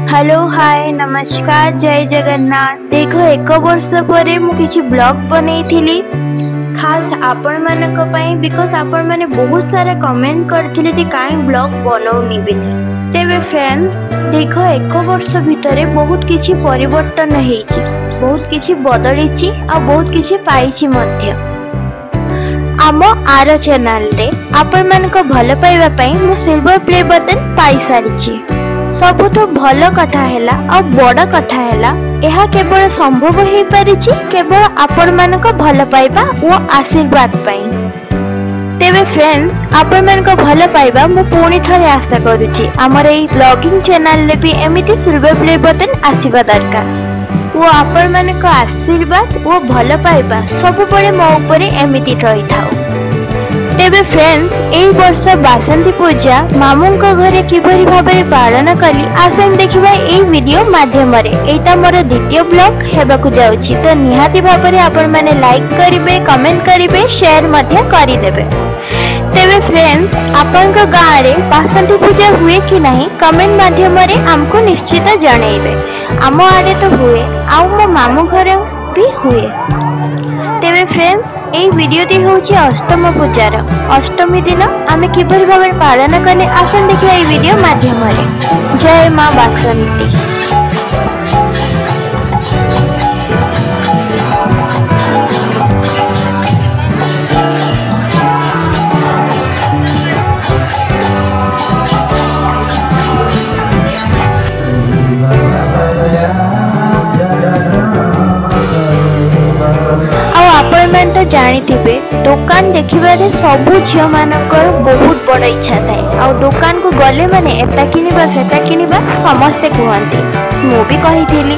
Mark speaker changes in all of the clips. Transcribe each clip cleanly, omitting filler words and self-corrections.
Speaker 1: Hello hi नमस्कार जय जगन्नाथ। देख एक वर्ष पर मु किछि ब्लॉग बनैथिली खास आपण मानक पई बिकॉज आपण माने बहुत सारा कमेंट करथिले जे काई ब्लॉग बनौनी बिनी। तेबे फ्रेंड्स देख एक वर्ष भितरे बहुत किछि परिवर्तन हेछि, बहुत किछि बदलिछि आ बहुत किछि पाइछि मध्य। आम आर चैनल रे आपण मानक भल पाइबा पई मु सिल्वर प्ले बटन पाई सारिछि। सबुठु भल कथा हैला और बड़ कथा हैला यह केवल संभव हो पारिछि केवल आपण मानक भल पाइबा और आशीर्वाद पाई। तेबे फ्रेंड्स आपण मानक भल पाइबा मु पुणी थरे आशा करूछि हमर एई ब्लॉगिंग चैनल रे भी एमिति सिल्वर प्ले बटन आसीबा दरकार वो आपण मानक आशीर्वाद और भल पाइबा सब बळे मो ऊपर एमिति रही थाउ। तेबे फ्रेंड्स एई वर्ष बासंती पूजा मामू घरे किभरी भाबरे पालन कली आसन देखिबा एई वीडियो माध्यम रे। एटा मोर द्वितीय ब्लॉग हेबाकु जाउछि तो निहाती भाबरे आपण माने लाइक करिवे, कमेंट करिवे, शेयर मध्य करि देबे। तेबे फ्रेंड्स आपन को गां रे बासंती पूजा हुए कि नहीं कमेंट माध्यम रे हमको निश्चित जणैबे। आम आडे तो हुए आ मो मामू घरे भी हुए। तेबे फ्रेंड्स एई वीडियोटी होछि अष्टम पूजार अष्टमी दिन आमे किभरी भाबरे पालन कले आसन देखिया एई वीडियो माध्यम रे। जय मां बासंती। तो जानिथिबे दुकान देखिबारे सबु झियो मानकर बहुत बड़ इच्छा थाए आ दुकान को गले माने एता किनिबा सेता किनिबा समस्ते कहंती मु भी कहिथिली।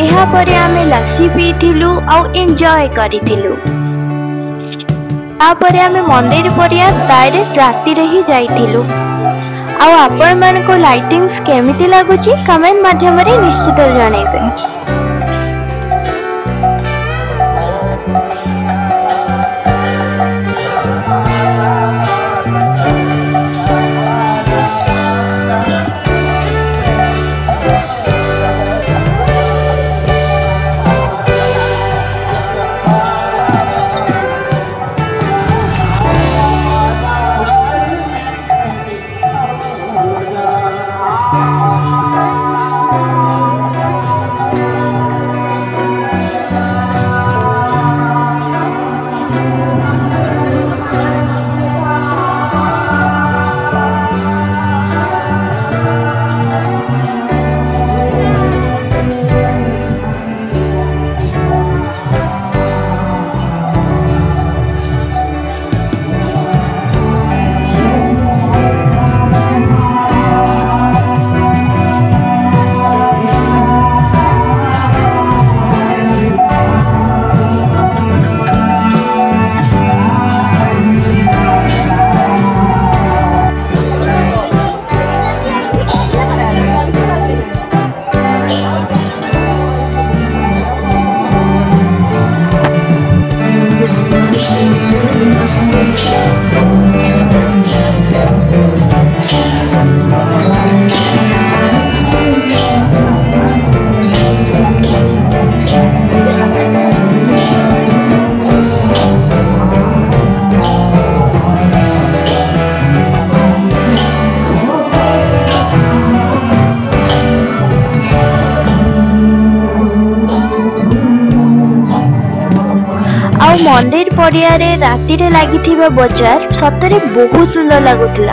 Speaker 1: एहा परे आमे लस्सी पीथिलु आ एन्जॉय करिथिलु। आ परे आमे मंदिर पड़िया डायरेक्ट राती रे ही जाइथिलु। आउ आपण मान को लाइटिंग्स केमिति लागुची कमेंट माध्यम रे निश्चित जणैबे। मंदिर पड़िया रे राती रे लागिथिबा बाजार सतरे बहुत सुंदर लागुतला।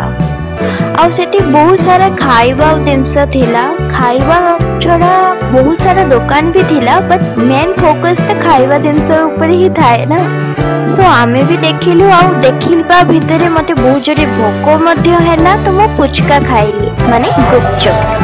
Speaker 1: आ सेठी बहुत सारा खाइबा जिनस थिला, खाइबा छड़ा बहुत सारा दुकान भी थिला बट मेन फोकस तो खाइबा जिनस ऊपर ही थाए ना। सो आमे भी देखिलु आ देखिबा भितरे मते बहुत जोरे भोको मध्य हैला तो मो पुचका खाइली माने गुपचुप।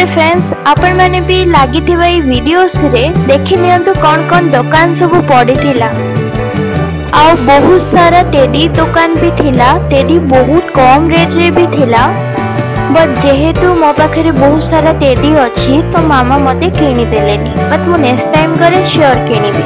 Speaker 1: फ्रेंड्स आपण माने भी लागी वीडियोस रे देखि नियंतु कौन कौन दुकान सब पड़ी थिला। आ बहुत सारा टेडी दुकान भी थिला। टेडी बहुत कम रेट रे भी थिला। बट जेहेतु मो पाखे बहुत सारा टेडी अच्छी तो मामा मते किनी देलेनी। बट मु नेक्स्ट टाइम करे श्योर किनिबी।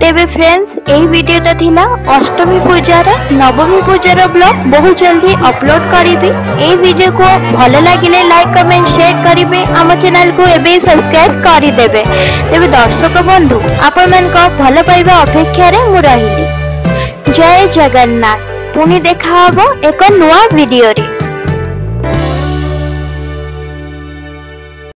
Speaker 1: तेबे फ्रेंड्स एही वीडियोटा थिला अष्टमी पूजार नवमी पूजार ब्लॉग बहुत जल्दी अपलोड करिबी। ए वीडियो को भल लागिले लाइक कमेंट शेयर करिवे, आम चैनल को एबे सब्सक्राइब करि देबे। तेबे दर्शक बंधु आपण मन को भल पाइबा अपेक्षा रे मु रहिली। जय जगन्नाथ। पुनी देखा हबो एक नुआ वीडियो रे।